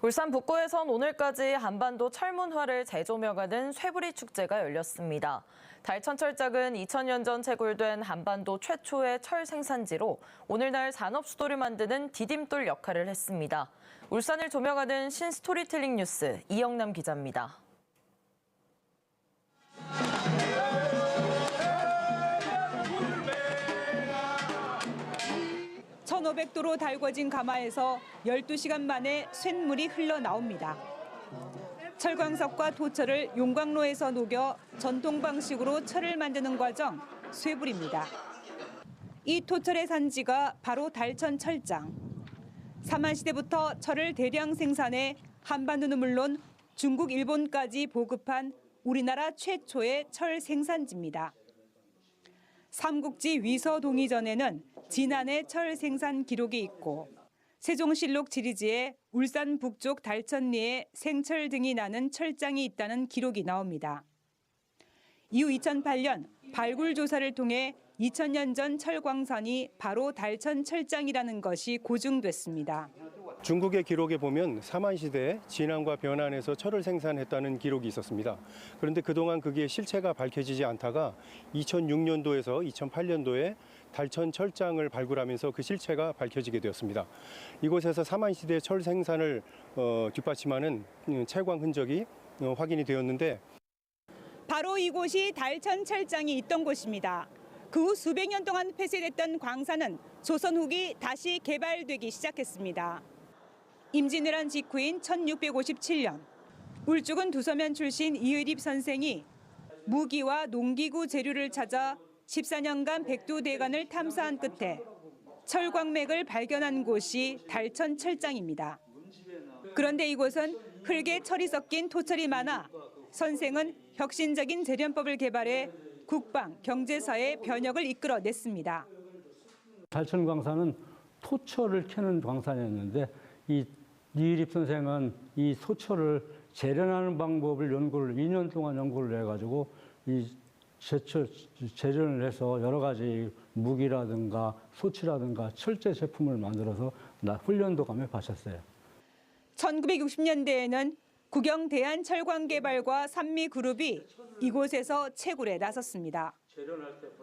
울산 북구에선 오늘까지 한반도 철문화를 재조명하는 쇠부리 축제가 열렸습니다. 달천 철장은 2000년 전 채굴된 한반도 최초의 철 생산지로 오늘날 산업 수도를 만드는 디딤돌 역할을 했습니다. 울산을 조명하는 신스토리텔링 뉴스 이영남 기자입니다. 1500도로 달궈진 가마에서 12시간 만에 쇳물이 흘러나옵니다. 철광석과 토철을 용광로에서 녹여 전통 방식으로 철을 만드는 과정, 쇠불입니다. 이 토철의 산지가 바로 달천 철장. 삼한시대부터 철을 대량 생산해 한반도는 물론 중국, 일본까지 보급한 우리나라 최초의 철 생산지입니다. 삼국지 위서동의전에는 진안의 철 생산 기록이 있고 세종실록 지리지에 울산 북쪽 달천리에 생철 등이 나는 철장이 있다는 기록이 나옵니다. 이후 2008년 발굴 조사를 통해 2000년 전 철광산이 바로 달천 철장이라는 것이 고증됐습니다. 중국의 기록에 보면 삼한시대에 진안과 변안에서 철을 생산했다는 기록이 있었습니다. 그런데 그동안 그게 실체가 밝혀지지 않다가 2006년도에서 2008년도에 달천 철장을 발굴하면서 그 실체가 밝혀지게 되었습니다. 이곳에서 삼한시대 철 생산을 뒷받침하는 채광 흔적이 확인이 되었는데 바로 이곳이 달천 철장이 있던 곳입니다. 그 후 수백 년 동안 폐쇄됐던 광산은 조선 후기 다시 개발되기 시작했습니다. 임진왜란 직후인 1657년 울주군 두서면 출신 이의립 선생이 무기와 농기구 재료를 찾아 14년간 백두대간을 탐사한 끝에 철광맥을 발견한 곳이 달천 철장입니다. 그런데 이곳은 흙에 철이 섞인 토철이 많아 선생은 혁신적인 재련법을 개발해 국방, 경제사의 변혁을 이끌어냈습니다. 달천 광산은 토철을 캐는 광산이었는데 이 이의립 선생은 이 소철을 재련하는 방법을 2년 동안 연구를 해가지고 이 재련을 해서 여러 가지 무기라든가 소치라든가 철제 제품을 만들어서 훈련도감에 바쳤어요. 1960년대에는 국영 대한철광개발과 산미그룹이 이곳에서 채굴에 나섰습니다.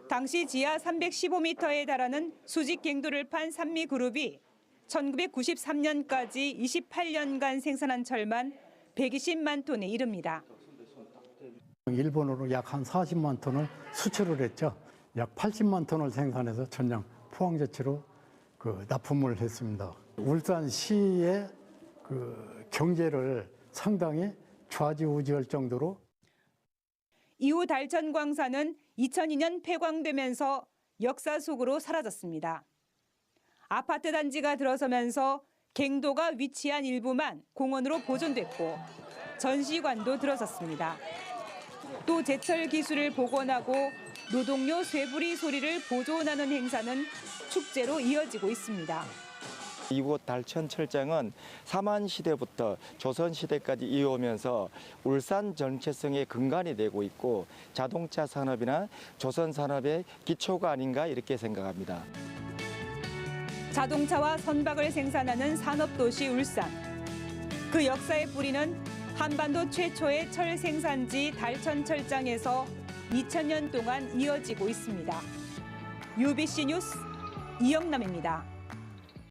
당시 지하 315m에 달하는 수직 갱도를 판 산미그룹이 1993년까지 28년간 생산한 철만 120만 톤에 이릅니다. 일본으로 약 한 40만 톤을 수출을 했죠. 약 80만 톤을 생산해서 전량 포항제치로 납품을 했습니다. 울산시의 경제를 상당히 좌지우지할 정도로. 이후 달천 광산은 2002년 폐광되면서 역사 속으로 사라졌습니다. 아파트 단지가 들어서면서 갱도가 위치한 일부만 공원으로 보존됐고 전시관도 들어섰습니다. 또 제철 기술을 복원하고 노동요 쇠부리 소리를 보존하는 행사는 축제로 이어지고 있습니다. 이곳 달천 철장은 삼한시대부터 조선시대까지 이어오면서 울산 정체성의 근간이 되고 있고 자동차 산업이나 조선 산업의 기초가 아닌가 이렇게 생각합니다. 자동차와 선박을 생산하는 산업도시 울산. 그 역사의 뿌리는 한반도 최초의 철 생산지 달천 철장에서 2000년 동안 이어지고 있습니다. UBC 뉴스 이영남입니다.